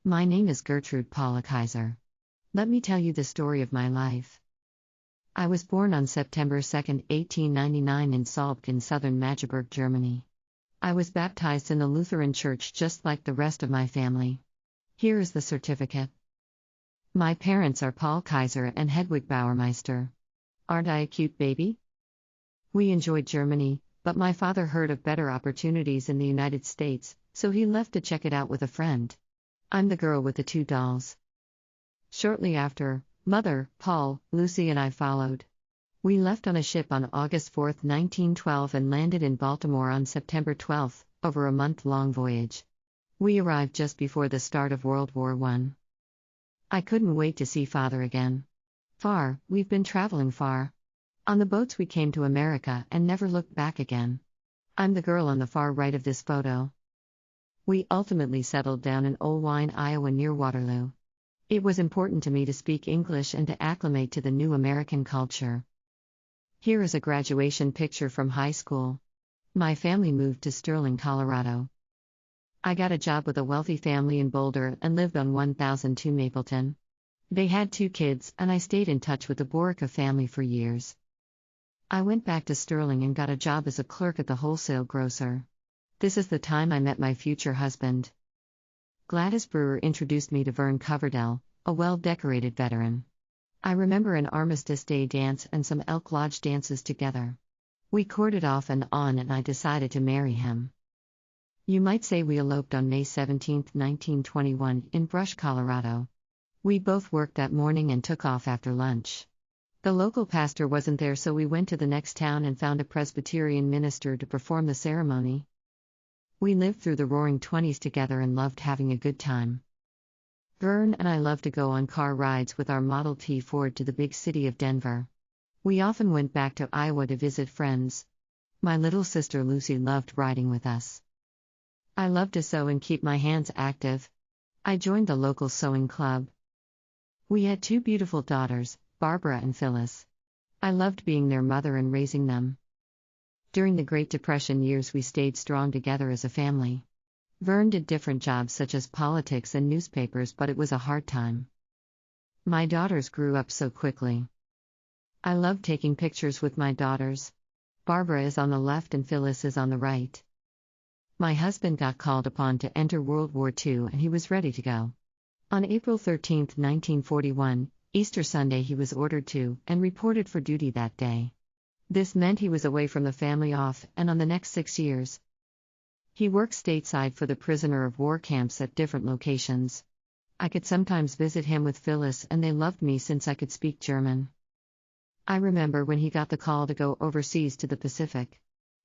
My name is Gertrude Paula Kaiser. Let me tell you the story of my life. I was born on September 2, 1899 in Salzburg in southern Magdeburg, Germany. I was baptized in the Lutheran Church just like the rest of my family. Here is the certificate. My parents are Paul Kaiser and Hedwig Bauermeister. Aren't I a cute baby? We enjoyed Germany, but my father heard of better opportunities in the United States, so he left to check it out with a friend. I'm the girl with the two dolls. Shortly after, Mother, Paul, Lucy and I followed. We left on a ship on August 4, 1912 and landed in Baltimore on September 12, over a month-long voyage. We arrived just before the start of World War I. I couldn't wait to see Father again. We've been traveling far. On the boats we came to America and never looked back again. I'm the girl on the far right of this photo. We ultimately settled down in Old Wine, Iowa near Waterloo. It was important to me to speak English and to acclimate to the new American culture. Here is a graduation picture from high school. My family moved to Sterling, Colorado. I got a job with a wealthy family in Boulder and lived on 1002 Mapleton. They had 2 kids, and I stayed in touch with the Borica family for years. I went back to Sterling and got a job as a clerk at the wholesale grocer. This is the time I met my future husband. Gladys Brewer introduced me to Vern Coverdell, a well-decorated veteran. I remember an Armistice Day dance and some Elk Lodge dances together. We courted off and on and I decided to marry him. You might say we eloped on May 17, 1921, in Brush, Colorado. We both worked that morning and took off after lunch. The local pastor wasn't there, so we went to the next town and found a Presbyterian minister to perform the ceremony. We lived through the roaring 20s together and loved having a good time. Vern and I loved to go on car rides with our Model T Ford to the big city of Denver. We often went back to Iowa to visit friends. My little sister Lucy loved riding with us. I loved to sew and keep my hands active. I joined the local sewing club. We had 2 beautiful daughters, Barbara and Phyllis. I loved being their mother and raising them. During the Great Depression years we stayed strong together as a family. Vern did different jobs such as politics and newspapers, but it was a hard time. My daughters grew up so quickly. I loved taking pictures with my daughters. Barbara is on the left and Phyllis is on the right. My husband got called upon to enter World War II and he was ready to go. On April 13, 1941, Easter Sunday, he was ordered to and reported for duty that day. This meant he was away from the family off and on the next 6 years. He worked stateside for the prisoner of war camps at different locations. I could sometimes visit him with Phyllis and they loved me since I could speak German. I remember when he got the call to go overseas to the Pacific.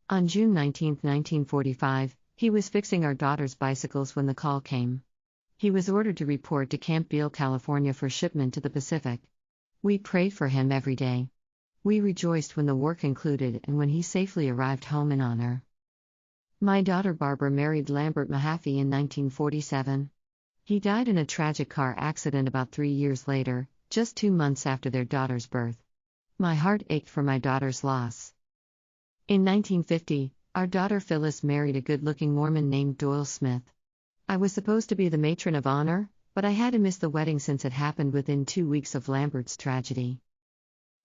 On June 19, 1945, he was fixing our daughter's bicycles when the call came. He was ordered to report to Camp Beale, California for shipment to the Pacific. We prayed for him every day. We rejoiced when the war concluded and when he safely arrived home in honor. My daughter Barbara married Lambert Mahaffey in 1947. He died in a tragic car accident about 3 years later, just 2 months after their daughter's birth. My heart ached for my daughter's loss. In 1950, our daughter Phyllis married a good-looking Mormon named Doyle Smith. I was supposed to be the matron of honor, but I had to miss the wedding since it happened within 2 weeks of Lambert's tragedy.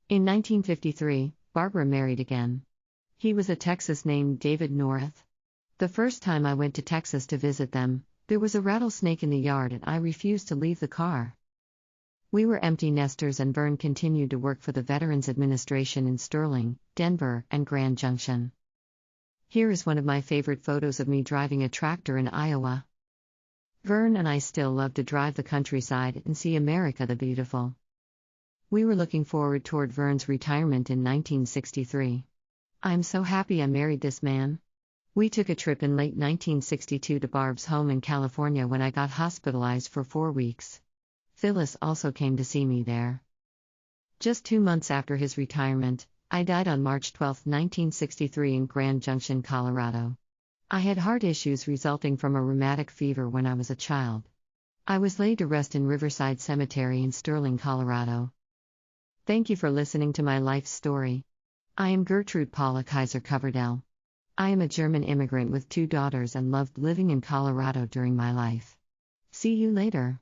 In 1953, Barbara married again. He was a Texas named David North. The first time I went to Texas to visit them, there was a rattlesnake in the yard and I refused to leave the car. We were empty nesters and Vern continued to work for the Veterans Administration in Sterling, Denver, and Grand Junction. Here is one of my favorite photos of me driving a tractor in Iowa. Vern and I still love to drive the countryside and see America the Beautiful. We were looking forward toward Vern's retirement in 1963. I'm so happy I married this man. We took a trip in late 1962 to Barb's home in California when I got hospitalized for 4 weeks. Phyllis also came to see me there. Just 2 months after his retirement, I died on March 12, 1963 in Grand Junction, Colorado. I had heart issues resulting from a rheumatic fever when I was a child. I was laid to rest in Riverside Cemetery in Sterling, Colorado. Thank you for listening to my life story. I am Gertrude Paula Kaiser Coverdell. I am a German immigrant with 2 daughters and loved living in Colorado during my life. See you later.